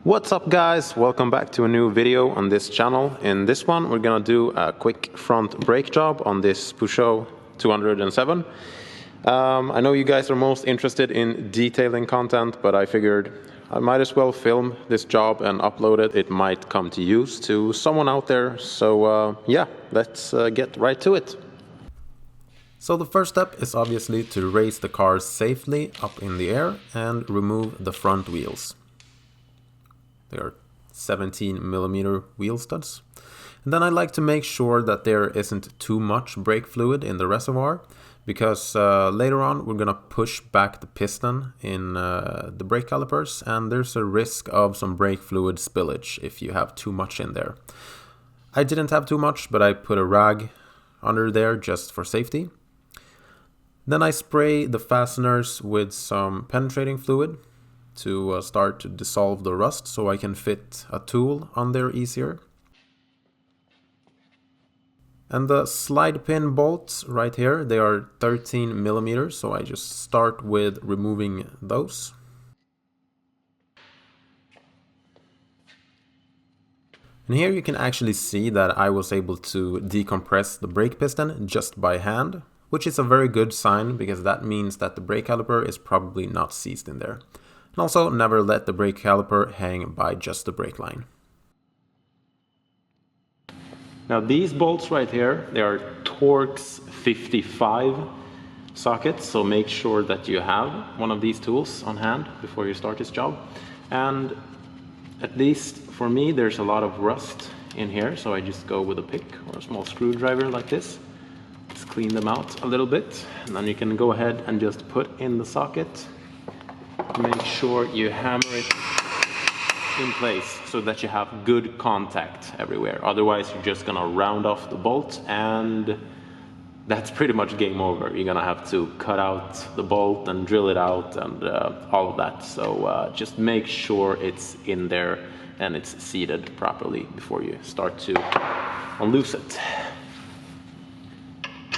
What's up guys, welcome back to a new video on this channel. In this one we're gonna do a quick front brake job on this Peugeot 207. I know you guys are most interested in detailing content, but I figured I might as well film this job and upload it. It might come to use to someone out there, so yeah, let's get right to it. So the first step is obviously to raise the car safely up in the air and remove the front wheels. They are 17mm wheel studs. And then I like to make sure that there isn't too much brake fluid in the reservoir, because later on we're gonna push back the piston in the brake calipers, and there's a risk of some brake fluid spillage if you have too much in there. I didn't have too much, but I put a rag under there just for safety. Then I spray the fasteners with some penetrating fluid to start to dissolve the rust, so I can fit a tool on there easier. And the slide pin bolts right here, they are 13mm, so I just start with removing those. And here you can actually see that I was able to decompress the brake piston just by hand, which is a very good sign, because that means that the brake caliper is probably not seized in there. And also, never let the brake caliper hang by just the brake line. Now these bolts right here, they are Torx 55 sockets, so make sure that you have one of these tools on hand before you start this job. And at least for me, there's a lot of rust in here, so I just go with a pick or a small screwdriver like this. Just clean them out a little bit, and then you can go ahead and just put in the socket. Make sure you hammer it in place so that you have good contact everywhere. Otherwise you're just gonna round off the bolt, and that's pretty much game over. You're gonna have to cut out the bolt and drill it out and all of that. So just make sure it's in there and it's seated properly before you start to unloose it.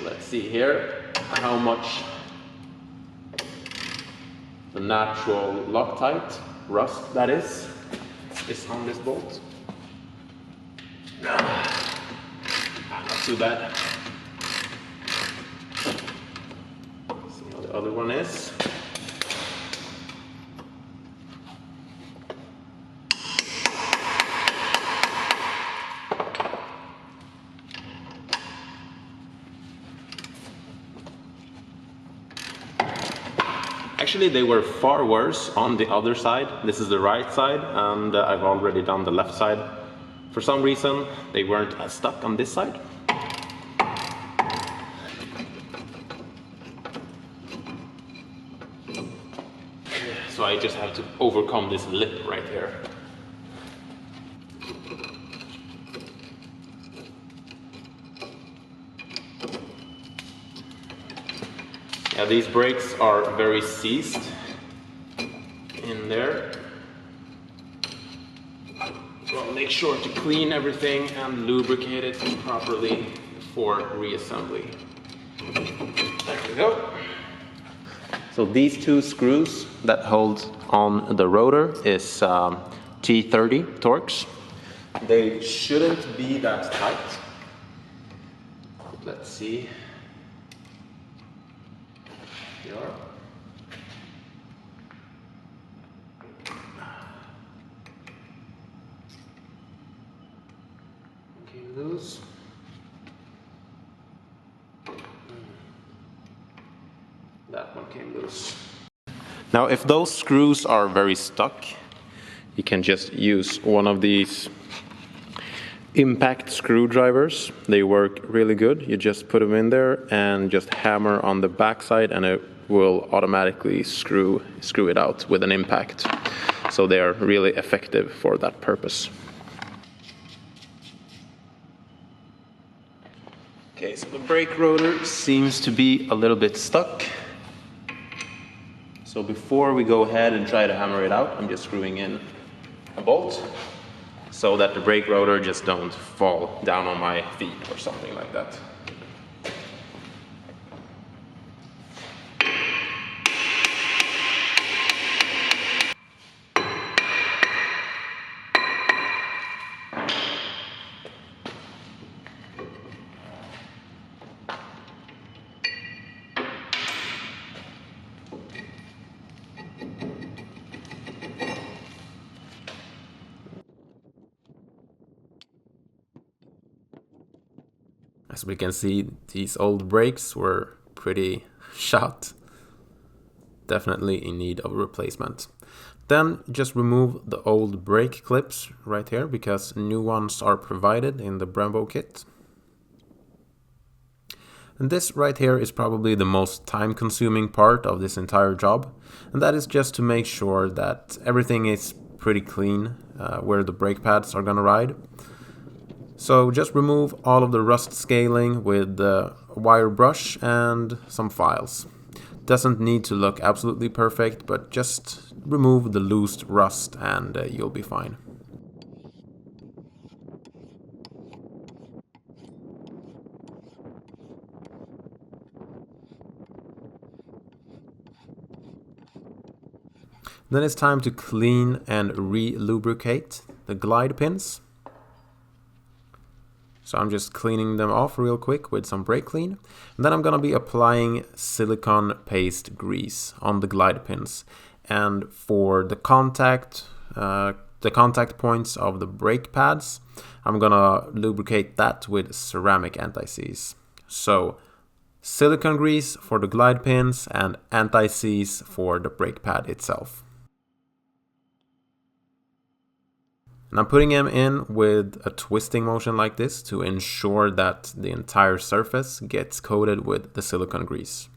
Let's see here how much the natural Loctite rust that is on this bolt. Not too bad. See how the other one is. Actually, they were far worse on the other side. This is the right side, and I've already done the left side. For some reason, they weren't as stuck on this side. So I just have to overcome this lip right here. Yeah, these brakes are very seized in there. So I'll make sure to clean everything and lubricate it properly for reassembly. There we go. So these two screws that hold on the rotor is T30 Torx. They shouldn't be that tight. Let's see. Here. Came loose. That one came loose. Now, if those screws are very stuck, you can just use one of these impact screwdrivers. They work really good. You just put them in there and just hammer on the backside, and it will automatically screw it out with an impact. So they are really effective for that purpose. Okay, so the brake rotor seems to be a little bit stuck. So before we go ahead and try to hammer it out, I'm just screwing in a bolt so that the brake rotor just don't fall down on my feet or something like that. As we can see, these old brakes were pretty shot. Definitely in need of replacement. Then just remove the old brake clips right here, because new ones are provided in the Brembo kit. And this right here is probably the most time-consuming part of this entire job, and that is just to make sure that everything is pretty clean where the brake pads are gonna ride. So just remove all of the rust scaling with a wire brush and some files. Doesn't need to look absolutely perfect, but just remove the loose rust and you'll be fine. Then it's time to clean and re-lubricate the glide pins. So I'm just cleaning them off real quick with some brake clean. And then I'm gonna be applying silicone paste grease on the glide pins. And for the contact points of the brake pads, I'm gonna lubricate that with ceramic anti-seize. So silicone grease for the glide pins and anti-seize for the brake pad itself. And I'm putting them in with a twisting motion like this to ensure that the entire surface gets coated with the silicone grease.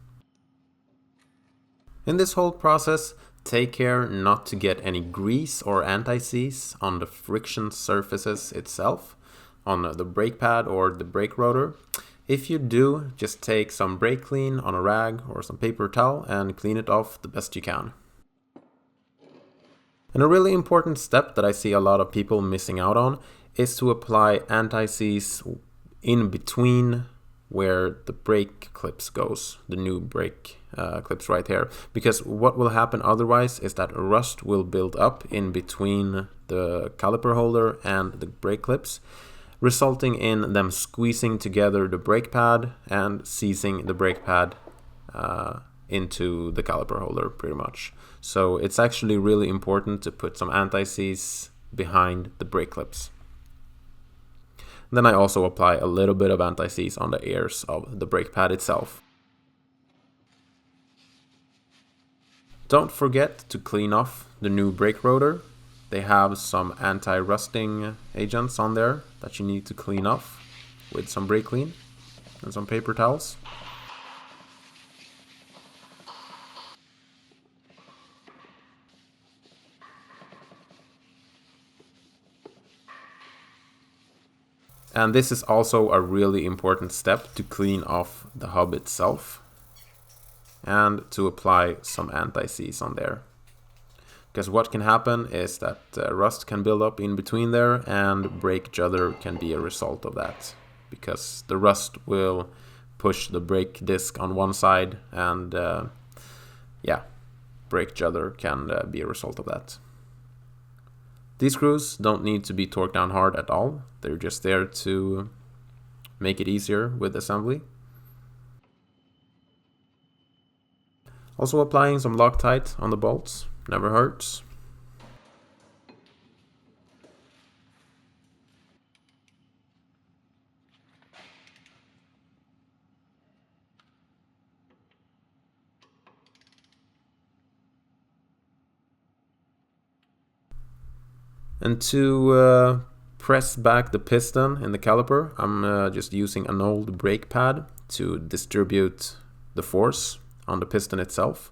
In this whole process, take care not to get any grease or anti-seize on the friction surfaces itself, on the brake pad or the brake rotor. If you do, just take some brake clean on a rag or some paper towel and clean it off the best you can. And a really important step that I see a lot of people missing out on is to apply anti-seize in between where the brake clips goes, the new brake clips right here. Because what will happen otherwise is that rust will build up in between the caliper holder and the brake clips, resulting in them squeezing together the brake pad and seizing the brake pad into the caliper holder pretty much. So it's actually really important to put some anti-seize behind the brake clips. Then I also apply a little bit of anti-seize on the ears of the brake pad itself. Don't forget to clean off the new brake rotor. They have some anti-rusting agents on there that you need to clean off with some brake clean and some paper towels. And this is also a really important step to clean off the hub itself and to apply some anti-seize on there. Because what can happen is that rust can build up in between there and brake judder can be a result of that. Because the rust will push the brake disc on one side and brake judder can be a result of that. These screws don't need to be torqued down hard at all. They're just there to make it easier with assembly. Also applying some Loctite on the bolts, never hurts. And to press back the piston in the caliper, I'm just using an old brake pad to distribute the force on the piston itself,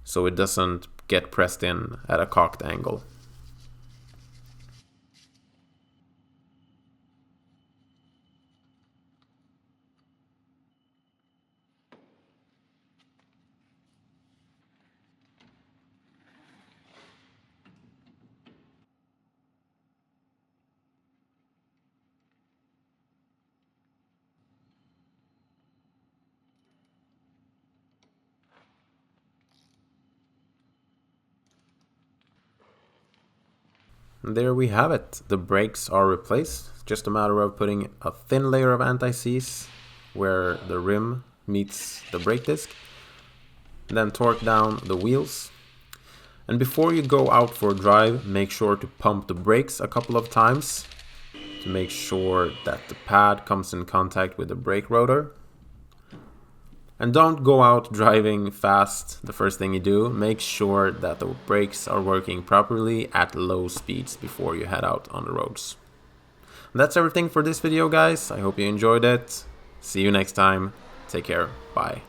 so it doesn't get pressed in at a cocked angle. And there we have it. The brakes are replaced. It's just a matter of putting a thin layer of anti-seize where the rim meets the brake disc. Then torque down the wheels. And before you go out for a drive, make sure to pump the brakes a couple of times to make sure that the pad comes in contact with the brake rotor. And don't go out driving fast the first thing you do. Make sure that the brakes are working properly at low speeds before you head out on the roads. And that's everything for this video, guys. I hope you enjoyed it. See you next time. Take care. Bye.